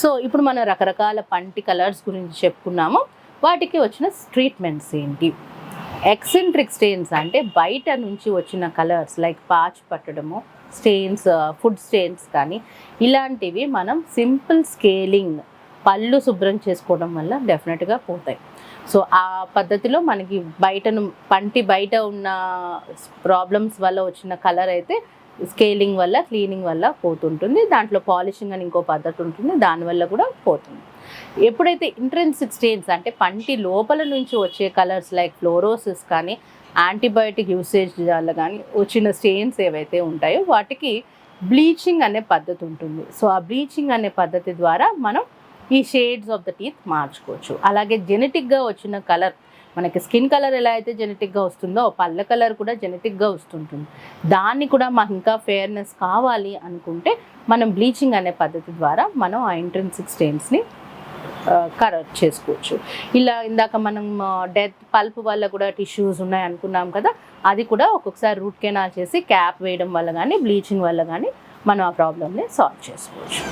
So ఇప్పుడు మనం రకరకాల పంటి కలర్స్ గురించి చెప్పుకున్నాము. వాటికి వచ్చిన ట్రీట్మెంట్స్ ఏంటి? ఎక్సెంట్రిక్ స్టెయిన్స్ అంటే బయట నుంచి వచ్చిన కలర్స్ లైక్ పాచ్ పట్టడము, స్టెయిన్స్, ఫుడ్ స్టెయిన్స్ కానీ ఇలాంటివి మనం సింపుల్ స్కేలింగ్, పళ్ళు శుభ్రం చేసుకోవడం వల్ల డెఫినెట్గా పోతాయి. సో ఆ పద్ధతిలో మనకి పంటి బయట ఉన్న ప్రాబ్లమ్స్ వల్ల వచ్చిన కలర్ అయితే స్కేలింగ్ వల్ల, క్లీనింగ్ వల్ల పోతుంటుంది. దాంట్లో పాలిషింగ్ అని ఇంకో పద్ధతి ఉంటుంది, దానివల్ల కూడా పోతుంది. ఎప్పుడైతే ఇంట్రెన్సిక్ స్టెయిన్స్ అంటే పంటి లోపల నుంచి వచ్చే కలర్స్ లైక్ ఫ్లోరోసిస్ కానీ, యాంటీబయాటిక్ యూసేజ్ వల్ల కానీ వచ్చిన స్టెయిన్స్ ఏవైతే ఉంటాయో వాటికి బ్లీచింగ్ అనే పద్ధతి ఉంటుంది. సో ఆ బ్లీచింగ్ అనే పద్ధతి ద్వారా మనం ఈ షేడ్స్ ఆఫ్ ద టీత్ మార్చుకోవచ్చు. అలాగే జెనెటిక్గా వచ్చిన కలర్, మనకి స్కిన్ కలర్ ఎలా అయితే జెనెటిక్గా వస్తుందో పళ్ళ కలర్ కూడా జెనెటిక్గా వస్తుంటుంది. దాన్ని కూడా మాకు ఇంకా ఫేర్నెస్ కావాలి అనుకుంటే మనం బ్లీచింగ్ అనే పద్ధతి ద్వారా మనం ఆ ఇంట్రెన్సిక్ స్టెయిన్స్ని కరెక్ట్ చేసుకోవచ్చు. ఇలా ఇందాక మనం డెత్ పల్ప్ వల్ల కూడా టిష్యూస్ ఉన్నాయి అనుకున్నాం కదా, అది కూడా ఒక్కొక్కసారి రూట్ కెనాల్ చేసి క్యాప్ వేయడం వల్ల కానీ, బ్లీచింగ్ వల్ల కానీ మనం ఆ ప్రాబ్లమ్ని సాల్వ్ చేసుకోవచ్చు.